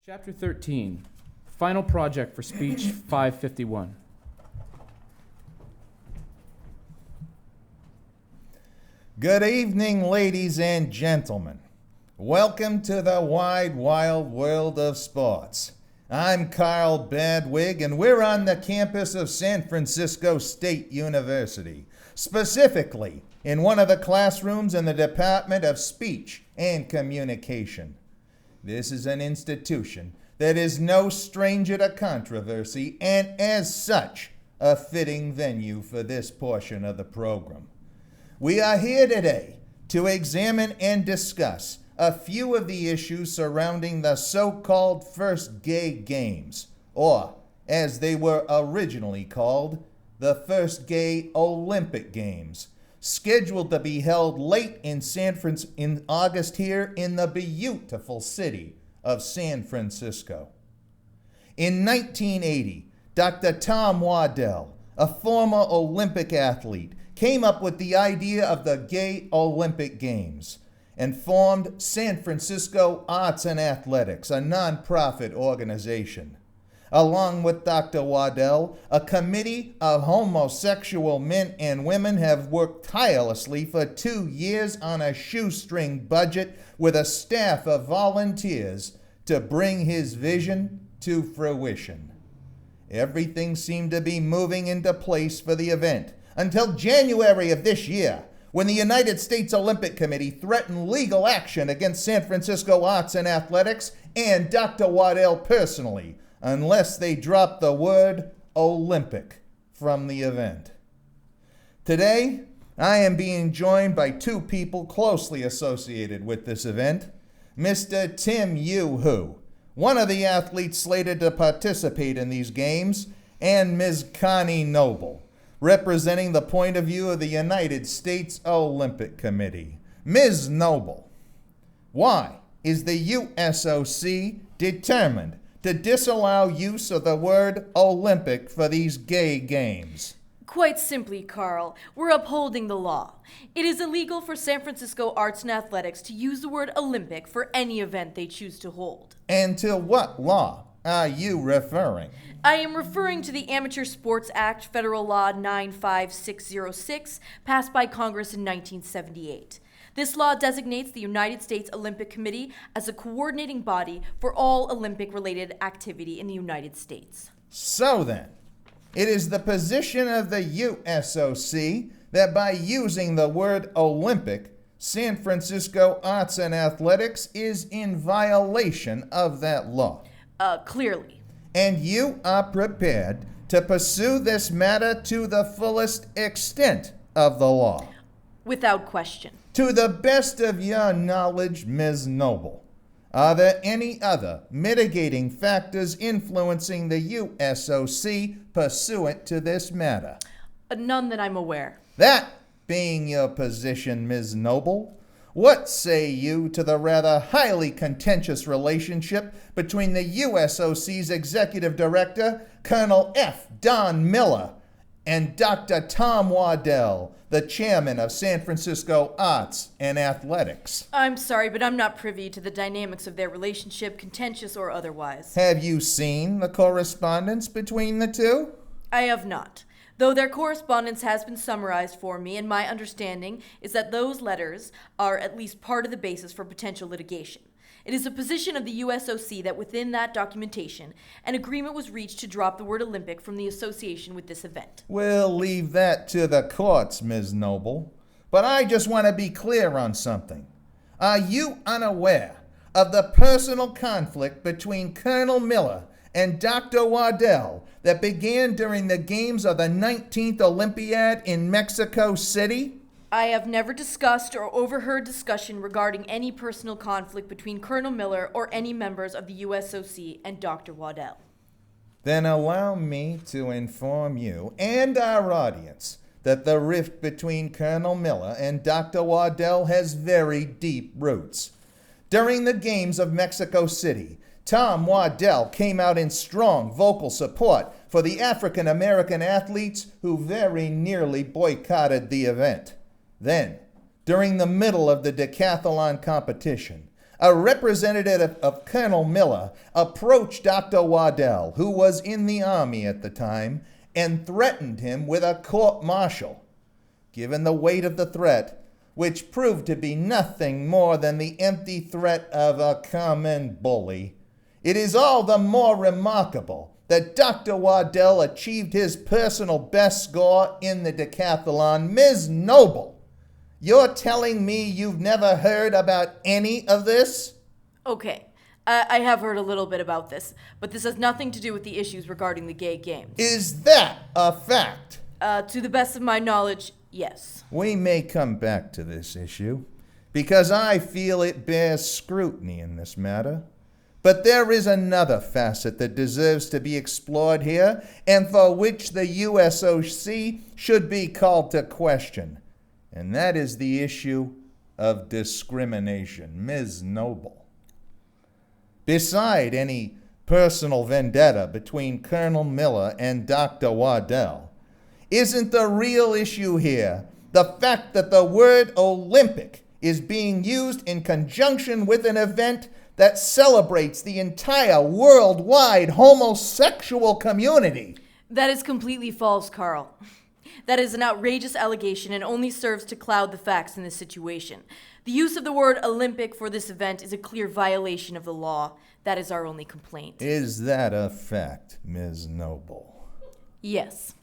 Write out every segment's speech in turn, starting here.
Chapter 13, Final Project for Speech 551. Good evening, ladies and gentlemen. Welcome to the wide, wild world of sports. I'm Carl Badwig, and we're on the campus of San Francisco State University, specifically in one of the classrooms in the Department of Speech and Communication. This is an institution that is no stranger to controversy and, as such, a fitting venue for this portion of the program. We are here today to examine and discuss a few of the issues surrounding the so-called First Gay Games, or, as they were originally called, the First Gay Olympic Games, scheduled to be held late in August here in the beautiful city of San Francisco. In 1980, Dr. Tom Waddell, a former Olympic athlete, came up with the idea of the Gay Olympic Games and formed San Francisco Arts and Athletics, a nonprofit organization. Along with Dr. Waddell, a committee of homosexual men and women have worked tirelessly for 2 years on a shoestring budget with a staff of volunteers to bring his vision to fruition. Everything seemed to be moving into place for the event until January of this year, when the United States Olympic Committee threatened legal action against San Francisco Arts and Athletics and Dr. Waddell personally, unless they drop the word Olympic from the event. Today, I am being joined by two people closely associated with this event. Mr. Tim Yoo-Hoo, one of the athletes slated to participate in these games, and Ms. Connie Noble, representing the point of view of the United States Olympic Committee. Ms. Noble, why is the USOC determined to disallow use of the word Olympic for these gay games? Quite simply, Carl, we're upholding the law. It is illegal for San Francisco Arts and Athletics to use the word Olympic for any event they choose to hold. And to what law are you referring? I am referring to the Amateur Sports Act, Federal Law 95606, passed by Congress in 1978. This law designates the United States Olympic Committee as a coordinating body for all Olympic-related activity in the United States. So then, it is the position of the USOC that by using the word Olympic, San Francisco Arts and Athletics is in violation of that law. Clearly. And you are prepared to pursue this matter to the fullest extent of the law? Without question. To the best of your knowledge, Ms. Noble, are there any other mitigating factors influencing the USOC pursuant to this matter? None that I'm aware. That being your position, Ms. Noble, what say you to the rather highly contentious relationship between the USOC's Executive Director, Colonel F. Don Miller, and Dr. Tom Waddell, the chairman of San Francisco Arts and Athletics? I'm sorry, but I'm not privy to the dynamics of their relationship, contentious or otherwise. Have you seen the correspondence between the two? I have not. Though their correspondence has been summarized for me, and my understanding is that those letters are at least part of the basis for potential litigation. It is a position of the USOC that within that documentation, an agreement was reached to drop the word Olympic from the association with this event. We'll leave that to the courts, Ms. Noble. But I just want to be clear on something. Are you unaware of the personal conflict between Colonel Miller and Dr. Waddell that began during the games of the 19th Olympiad in Mexico City? I have never discussed or overheard discussion regarding any personal conflict between Colonel Miller or any members of the USOC and Dr. Waddell. Then allow me to inform you and our audience that the rift between Colonel Miller and Dr. Waddell has very deep roots. During the games of Mexico City, Tom Waddell came out in strong vocal support for the African American athletes who very nearly boycotted the event. Then, during the middle of the decathlon competition, a representative of Colonel Miller approached Dr. Waddell, who was in the Army at the time, and threatened him with a court-martial. Given the weight of the threat, which proved to be nothing more than the empty threat of a common bully, it is all the more remarkable that Dr. Waddell achieved his personal best score in the decathlon. Ms. Noble, you're telling me you've never heard about any of this? Okay, I have heard a little bit about this, but this has nothing to do with the issues regarding the gay games. Is that a fact? To the best of my knowledge, yes. We may come back to this issue, because I feel it bears scrutiny in this matter. But there is another facet that deserves to be explored here, and for which the USOC should be called to question. And that is the issue of discrimination. Ms. Noble. Beside any personal vendetta between Colonel Miller and Dr. Waddell, isn't the real issue here the fact that the word Olympic is being used in conjunction with an event that celebrates the entire worldwide homosexual community? That is completely false, Carl. That is an outrageous allegation and only serves to cloud the facts in this situation. The use of the word Olympic for this event is a clear violation of the law. That is our only complaint. Is that a fact, Ms. Noble? Yes.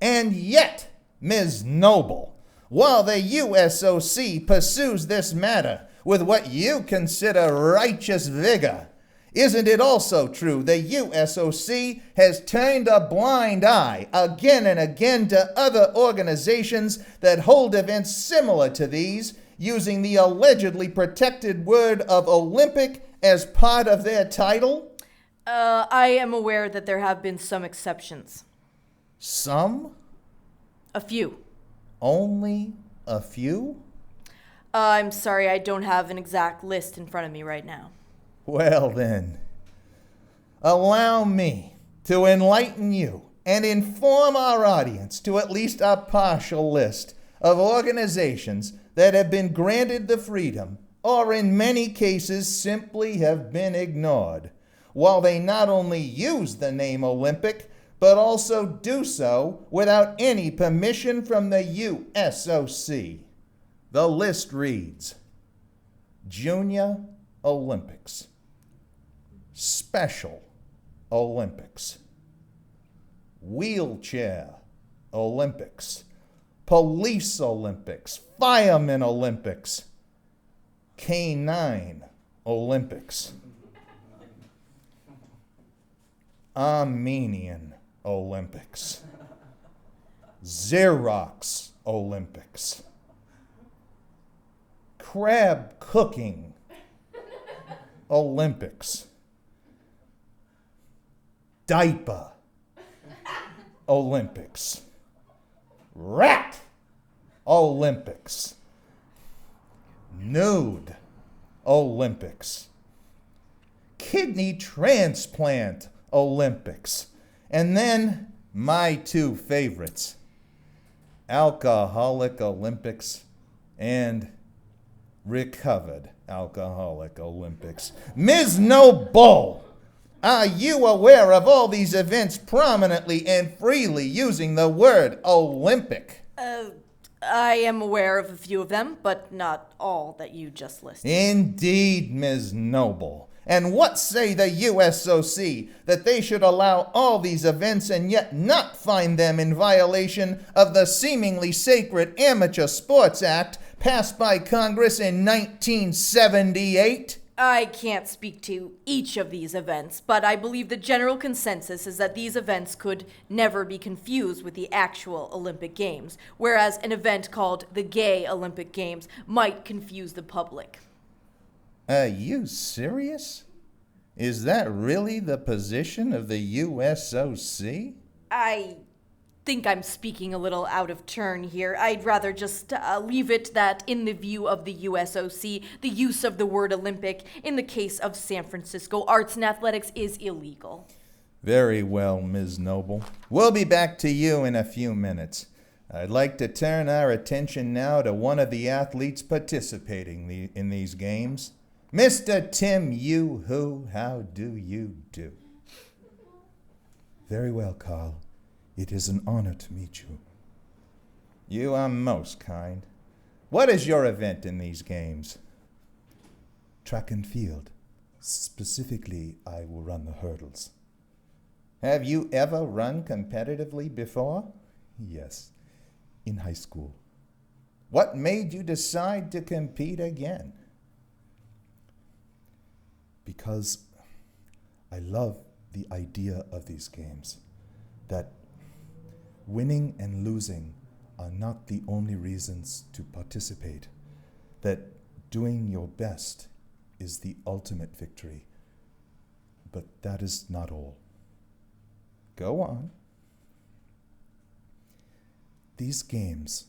And yet, Ms. Noble, while the USOC pursues this matter with what you consider righteous vigor, isn't it also true the USOC has turned a blind eye again and again to other organizations that hold events similar to these, using the allegedly protected word of Olympic as part of their title? I am aware that there have been some exceptions. Some? A few. Only a few? I'm sorry, I don't have an exact list in front of me right now. Well then, allow me to enlighten you and inform our audience to at least a partial list of organizations that have been granted the freedom, or in many cases simply have been ignored, while they not only use the name Olympic, but also do so without any permission from the USOC. The list reads: Junior Olympics, Special Olympics, Wheelchair Olympics, Police Olympics, Fireman Olympics, Canine Olympics, Armenian Olympics, Xerox Olympics, Crab Cooking Olympics, Diaper Olympics, Rat Olympics, Nude Olympics, Kidney Transplant Olympics, and then my two favorites, Alcoholic Olympics and Recovered Alcoholic Olympics. Ms. Noble, are you aware of all these events prominently and freely using the word Olympic? I am aware of a few of them, but not all that you just listed. Indeed, Ms. Noble. And what say the USOC that they should allow all these events and yet not find them in violation of the seemingly sacred Amateur Sports Act passed by Congress in 1978? I can't speak to each of these events, but I believe the general consensus is that these events could never be confused with the actual Olympic Games, whereas an event called the Gay Olympic Games might confuse the public. Are you serious? Is that really the position of the USOC? I think I'm speaking a little out of turn here. I'd rather just leave it that in the view of the USOC, the use of the word Olympic in the case of San Francisco arts and athletics is illegal. Very well, Ms. Noble. We'll be back to you in a few minutes. I'd like to turn our attention now to one of the athletes participating in these games, Mr. Tim Yoo-hoo, how do you do? Very well, Carl. It is an honor to meet you. You are most kind. What is your event in these games? Track and field. Specifically, I will run the hurdles. Have you ever run competitively before? Yes, in high school. What made you decide to compete again? Because I love the idea of these games, that winning and losing are not the only reasons to participate, that doing your best is the ultimate victory. But that is not all. Go on. These games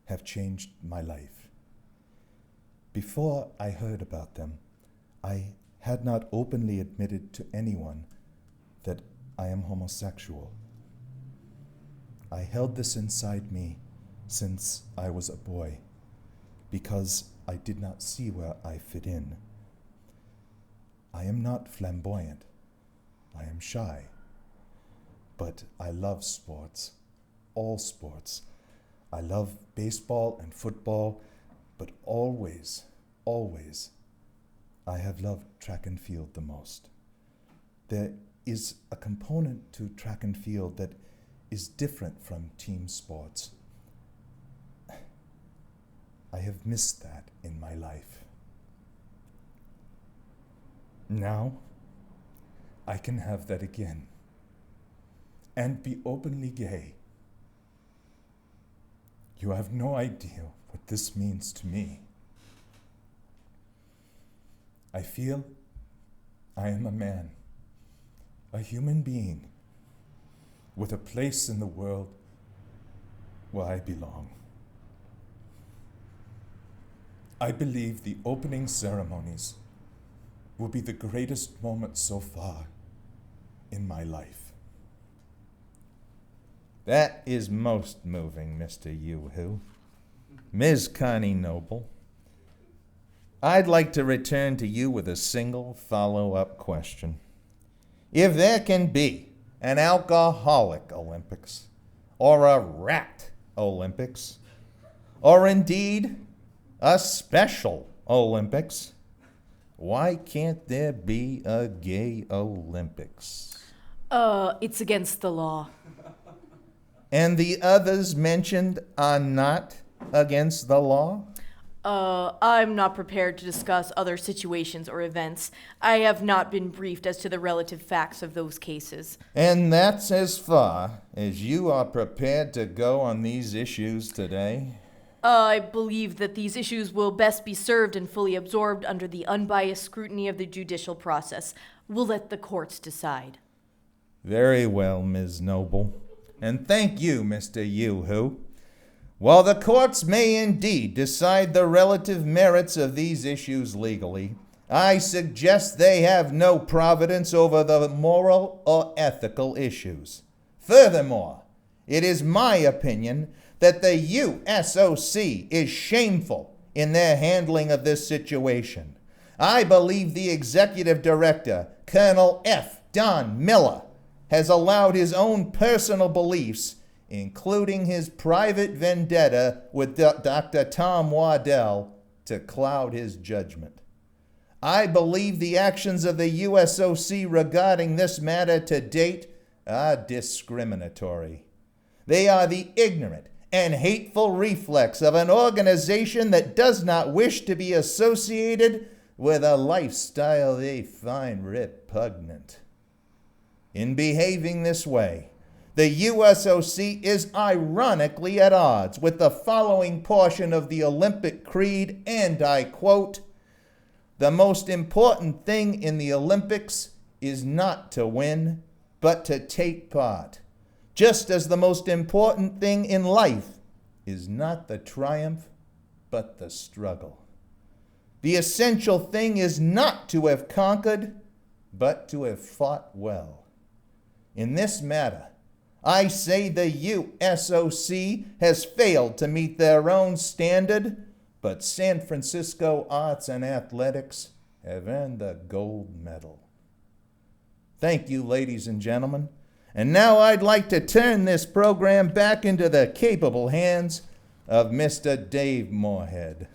have changed my life. Before I heard about them, I had not openly admitted to anyone that I am homosexual. I held this inside me since I was a boy because I did not see where I fit in. I am not flamboyant. I am shy. But I love sports, all sports. I love baseball and football, but always, I have loved track and field the most. There is a component to track and field that is different from team sports. I have missed that in my life. Now, I can have that again and be openly gay. You have no idea what this means to me. I feel I am a man, a human being, with a place in the world where I belong. I believe the opening ceremonies will be the greatest moment so far in my life. That is most moving, Mr. Yoo-hoo. Ms. Connie Noble, I'd like to return to you with a single follow-up question. If there can be an alcoholic Olympics, or a rat Olympics, or indeed a special Olympics, why can't there be a gay Olympics? It's against the law. And the others mentioned are not against the law? I'm not prepared to discuss other situations or events. I have not been briefed as to the relative facts of those cases. And that's as far as you are prepared to go on these issues today? I believe that these issues will best be served and fully absorbed under the unbiased scrutiny of the judicial process. We'll let the courts decide. Very well, Ms. Noble. And thank you, Mr. Yoo-hoo. While the courts may indeed decide the relative merits of these issues legally, I suggest they have no providence over the moral or ethical issues. Furthermore, it is my opinion that the USOC is shameful in their handling of this situation. I believe the executive director, Colonel F. Don Miller, has allowed his own personal beliefs, including his private vendetta with Dr. Tom Waddell, to cloud his judgment. I believe the actions of the USOC regarding this matter to date are discriminatory. They are the ignorant and hateful reflex of an organization that does not wish to be associated with a lifestyle they find repugnant. In behaving this way, the USOC is ironically at odds with the following portion of the Olympic Creed, and I quote, "The most important thing in the Olympics is not to win, but to take part, just as the most important thing in life is not the triumph, but the struggle. The essential thing is not to have conquered, but to have fought well. In this matter, I say the USOC has failed to meet their own standard but San Francisco Arts and Athletics have earned the gold medal. Thank you, ladies and gentlemen. And now I'd like to turn this program back into the capable hands of Mr. Dave Morehead.